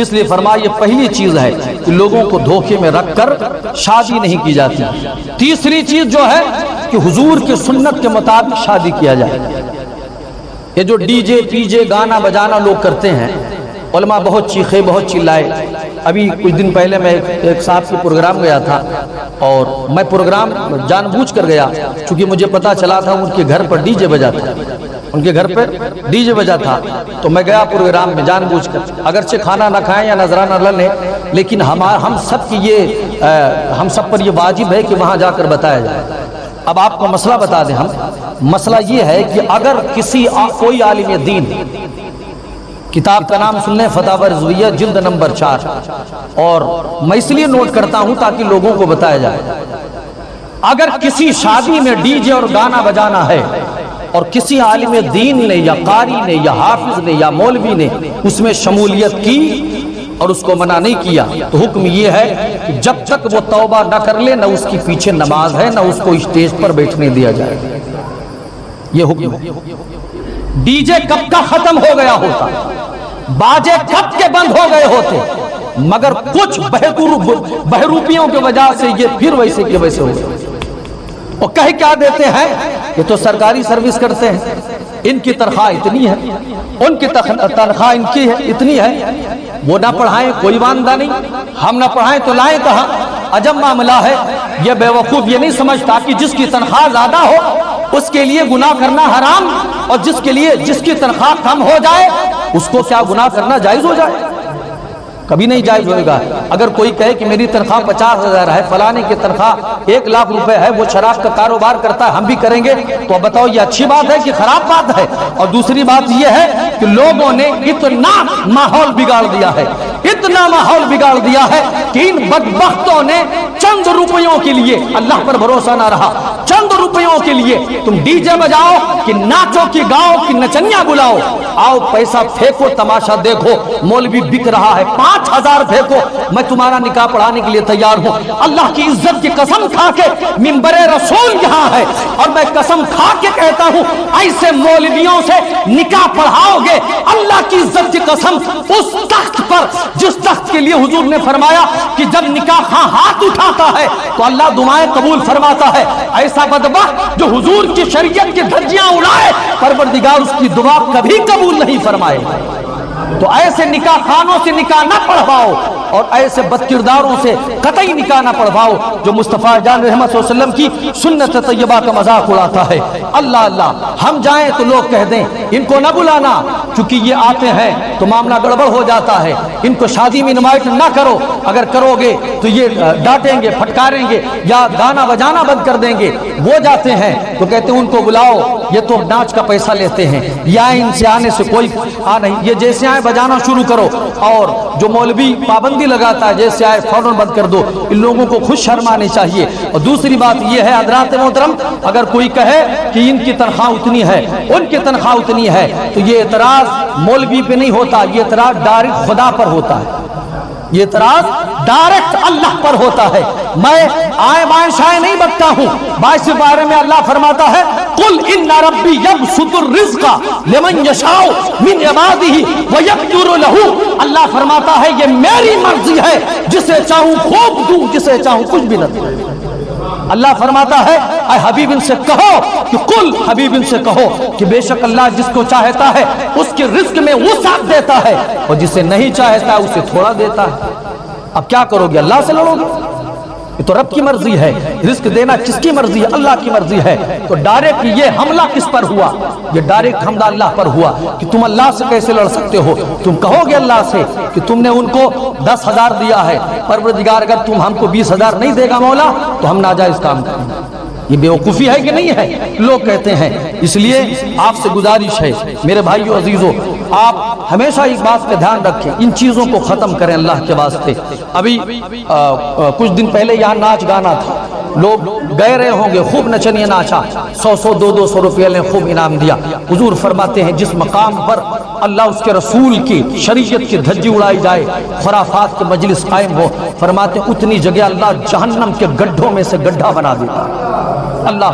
اس لیے فرمایا یہ پہلی چیز ہے کہ لوگوں کو دھوکے میں رکھ کر شادی نہیں کی جاتی۔ تیسری چیز جو ہے کہ حضور کی سنت کے مطابق شادی کیا جائے۔ یہ جو ڈی جے پی جے گانا بجانا لوگ کرتے ہیں، علماء بہت چیخے بہت چلائے۔ ابھی کچھ دن پہلے میں ایک صاحب کے پروگرام گیا تھا، اور میں پروگرام جان بوجھ کر گیا چونکہ مجھے پتا چلا تھا ان کے گھر پر ڈی جے بجا تھا، ان کے گھر پہ ڈی جے بجا تھا، تو میں گیا پروگرام میں جان بوجھ کر، اگرچہ کھانا نہ کھائیں یا نذرانہ نہ لیں، لیکن ہم سب کی ہم سب پر یہ واجب ہے کہ وہاں جا کر بتایا جائے۔ اب آپ کو مسئلہ بتا دیں، ہم مسئلہ یہ ہے کہ اگر کوئی عالم دین، کتاب کا نام سن لیں فتاوی رضویہ جلد نمبر 4، اور میں اس لیے نوٹ کرتا ہوں تاکہ لوگوں کو بتایا جائے، اگر کسی شادی میں ڈی جے اور گانا بجانا ہے اور کسی عالم دین نے یا قاری نے یا حافظ نے یا مولوی نے اس میں شمولیت کی اور اس کو منع نہیں کیا، تو حکم یہ ہے کہ جب تک وہ توبہ نہ کر لے، نہ اس کی پیچھے نماز ہے، نہ اس کو اسٹیج پر بیٹھنے دیا جائے۔ یہ حکم ہے۔ ڈی جے کب کا ختم ہو گیا ہوتا، باجے کب کے بند ہو گئے ہوتے، مگر کچھ بہروپیوں کی وجہ سے یہ پھر ویسے کے ویسے ہو گئے۔ وہ کہہ کیا دیتے ہیں، یہ تو سرکاری سروس کرتے ہیں، ان کی تنخواہ اتنی ہے، ان کی تنخواہ ان کی ہے اتنی ہے، وہ نہ پڑھائیں کوئی واندہ نہیں، ہم نہ پڑھائیں تو لائیں کہاں؟ عجب معاملہ ہے۔ یہ بے وقوف یہ نہیں سمجھتا کہ جس کی تنخواہ زیادہ ہو اس کے لیے گناہ کرنا حرام، اور جس کی تنخواہ کم ہو جائے اس کو کیا گناہ کرنا جائز ہو جائے؟ کبھی نہیں جائز ہوئے گا۔ اگر کوئی کہے کہ میری تنخواہ 50,000 ہے، فلانے کی تنخواہ 1,00,000 روپے ہے، وہ شراب کا کاروبار کرتا ہے، ہم بھی کریں گے، تو اب بتاؤ یہ اچھی بات ہے کہ خراب بات ہے؟ اور دوسری بات یہ ہے کہ لوگوں نے اتنا ماحول بگاڑ دیا ہے، اتنا ماحول بگاڑ دیا ہے کہ ان بدبختوں نے چند روپیوں کے لیے، اللہ پر بھروسہ نہ رہا، چند روپیوں کے لیے تم ڈی جے بجاؤ کہ ناچو کہ گاؤ کہ نچنیاں بلاؤ، آؤ پیسہ پھینکو تماشا دیکھو، مولوی بک رہا ہے 5,000 پھینکو، میں تمہارا نکاح پڑھانے کے لیے تیار ہوں۔ اللہ کی عزت کی قسم کھا کے منبر رسول یہاں ہے، اور میں قسم کھا کے کہتا ہوں ایسے مولویوں سے نکاح پڑھاؤ گے، اللہ کی عزت کی قسم اس تخت پر جس تخت کے لیے حضور نے فرمایا کہ جب نکاح خواہ ہاتھ اٹھاتا ہے تو اللہ دعائیں قبول فرماتا ہے، ایسا بدبخت جو حضور کی شریعت کی دھجیاں اڑائے پروردگار اس کی دعا کبھی قبول نہیں فرمائے۔ تو ایسے نکاح خانوں سے نکاح نہ پڑھواؤ، اور ایسے بد کرداروں سے قطعی نکاح نہ پڑھواؤ جو مصطفیٰ جان رحمت صلی اللہ علیہ وسلم کی سنت طیبہ کا مذاق اڑاتا ہے۔ اللہ اللہ، ہم جائیں تو لوگ کہہ دیں ان کو نہ بلانا، چونکہ یہ آتے ہیں تو معاملہ گڑبڑ ہو جاتا ہے، ان کو شادی میں انوائٹ نہ کرو، اگر کرو گے تو یہ ڈانٹیں گے پھٹکاریں گے یا گانا بجانا بند کر دیں گے۔ وہ جاتے ہیں تو کہتے ہیں ان کو بلاؤ، یہ تو ناچ کا پیسہ لیتے ہیں، یا ان سے آنے سے کوئی نہیں، یہ جیسے آئے بجانا شروع کرو، اور جو مولوی پابندی لگاتا ہے جیسے آئے فوراً بند کر دو۔ ان لوگوں کو خود شرم آنی چاہیے۔ اور دوسری بات یہ ہے حضرات محترم، اگر کوئی کہے کہ ان کی تنخواہ اتنی ہے ان کی تنخواہ اتنی ہے، تو یہ اعتراض مولوی پہ نہیں ہوتا، یہ اعتراض ڈائریکٹ خدا پر ہوتا ہے، یہ اعتراض ڈائریکٹ اللہ پر ہوتا ہے۔ میں آئے بائیں شائیں نہیں بکتا ہوں، 22 بارے میں اللہ فرماتا ہے قل ان ربی یبسط الرزق لمن یشاء من عبادہ ویقدر لہ، اللہ فرماتا ہے یہ میری مرضی ہے، جسے چاہوں خوب دوں، جسے چاہوں کچھ بھی نہ دوں۔ اللہ فرماتا ہے اے حبیب ان سے کہو کہ قل، حبیب ان سے کہو کہ بے شک اللہ جس کو چاہتا ہے اس کے رزق میں وسعت دیتا ہے، اور جسے نہیں چاہتا اسے تھوڑا دیتا ہے۔ اب کیا کرو گے؟ اللہ سے لڑو گے؟ یہ تو رب کی مرضی ہے، رزق دینا کس کی مرضی ہے؟ اللہ کی مرضی ہے۔ تو ڈائریکٹ یہ حملہ کس پر ہوا؟ یہ ڈائریکٹ حملہ اللہ پر ہوا کہ تم اللہ سے کیسے لڑ سکتے ہو؟ تم کہو گے اللہ سے کہ تم نے ان کو 10,000 دیا ہے، پروردگار اگر تم ہم کو 20,000 نہیں دے گا مولا تو ہم ناجائز کام کریں گے۔ یہ بیوقوفی ہے کہ نہیں ہے؟ لوگ کہتے ہیں۔ اس لیے آپ سے گزارش ہے میرے بھائیو عزیزو، آپ ہمیشہ ایک بات کا دھیان رکھیں، ان چیزوں کو ختم کریں اللہ کے واسطے۔ ابھی کچھ دن پہلے یہاں ناچ گانا تھا، لوگ گئے رہے ہوں گے، خوب نچنیاں ناچا، 100 200 روپے نے خوب انعام دیا۔ حضور فرماتے ہیں جس مقام پر اللہ اس کے رسول کی شریعت کی دھجی اڑائی جائے، خرافات کے مجلس قائم ہو، فرماتے ہیں اتنی جگہ اللہ جہنم کے گڈھوں میں سے گڈھا بنا دیتا۔ اللہ